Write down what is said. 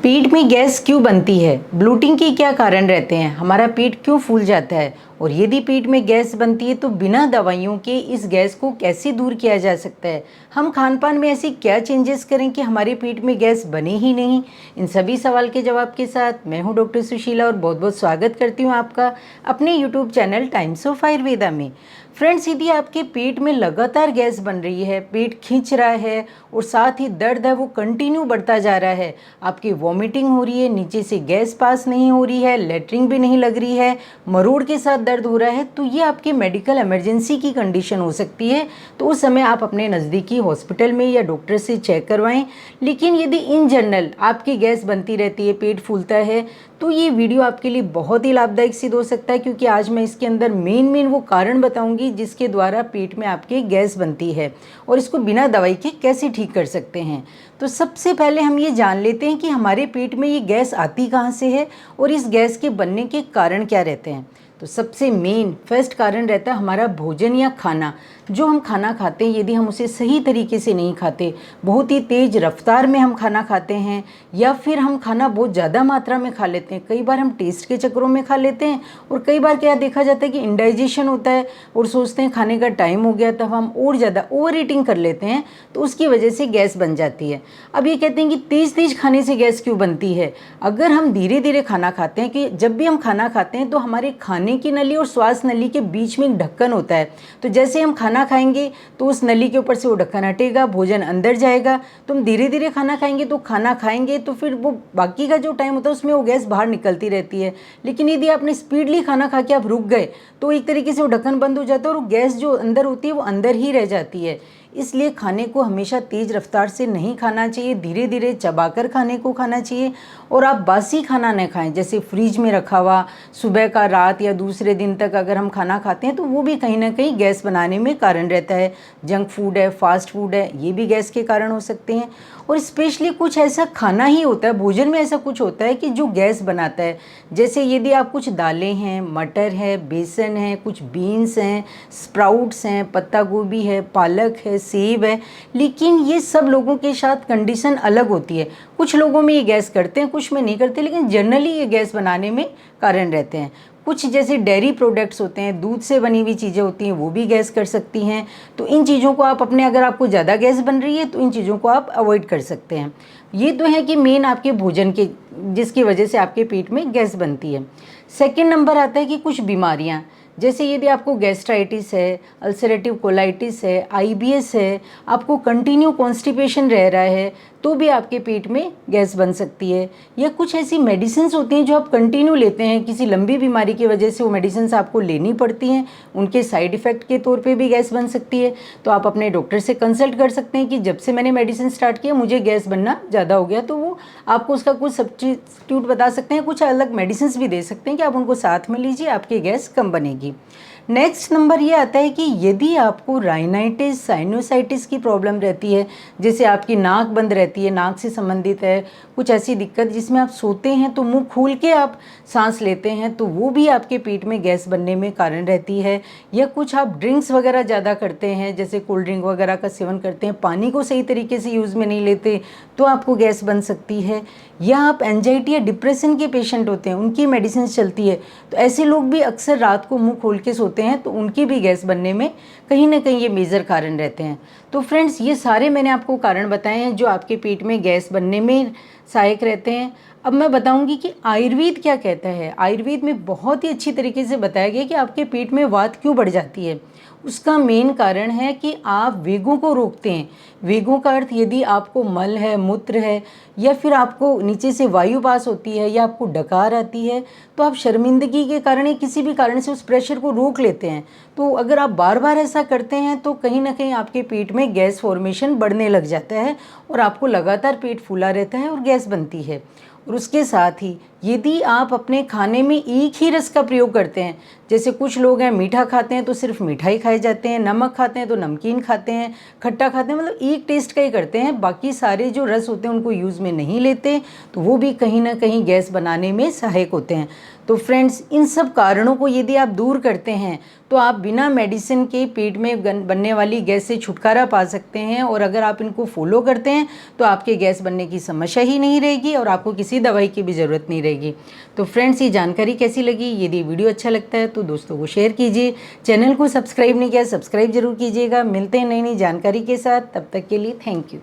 पेट में गैस क्यों बनती है? ब्लोटिंग के क्या कारण रहते हैं? हमारा पेट क्यों फूल जाता है? और यदि पेट में गैस बनती है तो बिना दवाइयों के इस गैस को कैसे दूर किया जा सकता है? हम खान पान में ऐसी क्या चेंजेस करें कि हमारे पेट में गैस बने ही नहीं? इन सभी सवाल के जवाब के साथ मैं हूँ डॉक्टर सुशीला और बहुत बहुत स्वागत करती हूँ आपका अपने YouTube channel times of Ayurveda में। फ्रेंड्स, यदि आपके पेट में लगातार गैस बन रही है, पेट खींच रहा है और साथ ही दर्द है वो कंटिन्यू बढ़ता जा रहा है, आपकी वॉमिटिंग हो रही है, नीचे से गैस पास नहीं हो रही है, लेटरिन भी नहीं लग रही है, मरोड़ के साथ दर्द हो रहा है, तो ये आपके मेडिकल इमरजेंसी की कंडीशन हो सकती है। तो उस समय आप अपने नज़दीकी हॉस्पिटल में या डॉक्टर से चेक करवाएं। लेकिन यदि इन जनरल आपकी गैस बनती रहती है, पेट फूलता है, तो ये वीडियो आपके लिए बहुत ही लाभदायक सिद्ध हो सकता है, क्योंकि आज मैं इसके अंदर मेन वो कारण बताऊंगी जिसके द्वारा पेट में आपके गैस बनती है और इसको बिना दवाई के कैसे ठीक कर सकते हैं। तो सबसे पहले हम ये जान लेते हैं कि हमारे पेट में ये गैस आती कहाँ से है और इस गैस के बनने के कारण क्या रहते हैं। तो सबसे मेन फर्स्ट कारण रहता है हमारा भोजन या खाना। जो हम खाना खाते हैं, यदि हम उसे सही तरीके से नहीं खाते, बहुत ही तेज़ रफ्तार में हम खाना खाते हैं, या फिर हम खाना बहुत ज़्यादा मात्रा में खा लेते हैं, कई बार हम टेस्ट के चक्करों में खा लेते हैं, और कई बार क्या देखा जाता है कि इंडाइजेशन होता है और सोचते हैं खाने का टाइम हो गया, तब हम और ज़्यादा ओवर ईटिंग कर लेते हैं, तो उसकी वजह से गैस बन जाती है। अब ये कहते हैं कि तेज़ खाने से गैस क्यों बनती है? अगर हम धीरे धीरे खाना खाते हैं, कि जब भी हम खाना खाते हैं तो हमारे खाने की नली और श्वास नली के बीच में एक ढक्कन होता है, तो जैसे हम खाना खाएंगे तो उस नली के ऊपर से वो ढक्कन हटेगा, भोजन अंदर जाएगा, तो हम धीरे धीरे खाना खाएंगे, तो खाना खाएंगे तो फिर वो बाकी का जो टाइम होता है उसमें वो गैस बाहर निकलती रहती है। लेकिन यदि आपने स्पीडली खाना खा के आप रुक गए तो एक तरीके से वो ढक्कन बंद हो जाता है और गैस जो अंदर होती है वो अंदर ही रह जाती है। इसलिए खाने को हमेशा तेज़ रफ्तार से नहीं खाना चाहिए, धीरे धीरे चबाकर खाने को खाना चाहिए। और आप बासी खाना न खाएं, जैसे फ्रिज में रखा हुआ सुबह का रात या दूसरे दिन तक अगर हम खाना खाते हैं तो वो भी कहीं ना कहीं गैस बनाने में कारण रहता है। जंक फूड है, फास्ट फूड है, ये भी गैस के कारण हो सकते हैं। और स्पेशली कुछ ऐसा खाना ही होता है, भोजन में ऐसा कुछ होता है कि जो गैस बनाता है। जैसे यदि आप कुछ दालें हैं, मटर है, बेसन है, कुछ बीन्स हैं, स्प्राउट्स हैं, पत्ता गोभी है, पालक है, सेब है, लेकिन ये सब लोगों के साथ कंडीशन अलग होती है। कुछ लोगों में ये गैस करते हैं, कुछ में नहीं करते, लेकिन जनरली ये गैस बनाने में कारण रहते हैं। कुछ जैसे डेयरी प्रोडक्ट्स होते हैं, दूध से बनी हुई चीज़ें होती हैं, वो भी गैस कर सकती हैं। तो इन चीज़ों को आप अपने, अगर आपको ज़्यादा गैस बन रही है तो इन चीज़ों को आप अवॉइड कर सकते हैं। ये तो है कि मेन आपके भोजन के, जिसकी वजह से आपके पेट में गैस बनती है। सेकेंड नंबर आता है कि कुछ बीमारियाँ, जैसे यदि आपको गैस्ट्राइटिस है, अल्सरेटिव कोलाइटिस है, आईबीएस है, आपको कंटिन्यू कॉन्स्टिपेशन रह रहा है, तो भी आपके पेट में गैस बन सकती है। या कुछ ऐसी मेडिसिन्स होती हैं जो आप कंटिन्यू लेते हैं, किसी लंबी बीमारी की वजह से वो मेडिसिन्स आपको लेनी पड़ती हैं, उनके साइड इफ़ेक्ट के तौर पे भी गैस बन सकती है। तो आप अपने डॉक्टर से कंसल्ट कर सकते हैं कि जब से मैंने मेडिसिन स्टार्ट किया मुझे गैस बनना ज़्यादा हो गया, तो वो आपको उसका कुछ सब्स्टिट्यूट बता सकते हैं, कुछ अलग मेडिसिन्स भी दे सकते हैं कि आप उनको साथ में लीजिए, आपकी गैस कम बनेगी। नेक्स्ट नंबर ये आता है कि यदि आपको राइनाइटिस, साइनोसाइटिस की प्रॉब्लम रहती है, जैसे आपकी नाक बंद रहती है, नाक से संबंधित है, कुछ ऐसी दिक्कत जिसमें आप सोते हैं तो मुंह खोल के आप सांस लेते हैं, तो वो भी आपके पेट में गैस बनने में कारण रहती है। या कुछ आप ड्रिंक्स वगैरह ज़्यादा करते हैं, जैसे कोल्ड ड्रिंक वगैरह का सेवन करते हैं, पानी को सही तरीके से यूज़ में नहीं लेते, तो आपको गैस बन सकती है। या आप एंजाइटी या डिप्रेशन के पेशेंट होते हैं, उनकी मेडिसिन चलती है, तो ऐसे लोग भी अक्सर रात को मुंह खोल के सोते हैं, तो उनकी भी गैस बनने में कहीं ना कहीं ये मेजर कारण रहते हैं। तो फ्रेंड्स, ये सारे मैंने आपको कारण बताए हैं जो आपके पेट में गैस बनने में सहायक रहते हैं। अब मैं बताऊंगी कि आयुर्वेद क्या कहता है। आयुर्वेद में बहुत ही अच्छी तरीके से बताया गया कि आपके पेट में वात क्यों बढ़ जाती है। उसका मेन कारण है कि आप वेगों को रोकते हैं। वेगों का अर्थ, यदि आपको मल है, मूत्र है, या फिर आपको नीचे से वायु पास होती है, या आपको डकार आती है, तो आप शर्मिंदगी के कारण या किसी भी कारण से उस प्रेशर को रोक लेते हैं। तो अगर आप बार बार ऐसा करते हैं तो कहीं ना कहीं आपके पेट में गैस फॉर्मेशन बढ़ने लग जाता है और आपको लगातार पेट फूला रहता है और गैस बनती है। और उसके साथ ही यदि आप अपने खाने में एक ही रस का प्रयोग करते हैं, जैसे कुछ लोग हैं मीठा खाते हैं तो सिर्फ मीठा ही खाए जाते हैं, नमक खाते हैं तो नमकीन खाते हैं, खट्टा खाते हैं, मतलब एक टेस्ट का ही करते हैं, बाकी सारे जो रस होते हैं उनको यूज़ में नहीं लेते, तो वो भी कहीं ना कहीं गैस बनाने में सहायक होते हैं। तो फ्रेंड्स, इन सब कारणों को यदि आप दूर करते हैं तो आप बिना मेडिसिन के पेट में बनने वाली गैस से छुटकारा पा सकते हैं। और अगर आप इनको फॉलो करते हैं तो आपके गैस बनने की समस्या ही नहीं रहेगी और आपको किसी दवाई की भी ज़रूरत नहीं रहेगी। तो फ्रेंड्स, ये जानकारी कैसी लगी? यदि वीडियो अच्छा लगता है तो दोस्तों को शेयर कीजिए। चैनल को सब्सक्राइब नहीं किया, सब्सक्राइब जरूर कीजिएगा। मिलते हैं नई नई जानकारी के साथ, तब तक के लिए थैंक यू।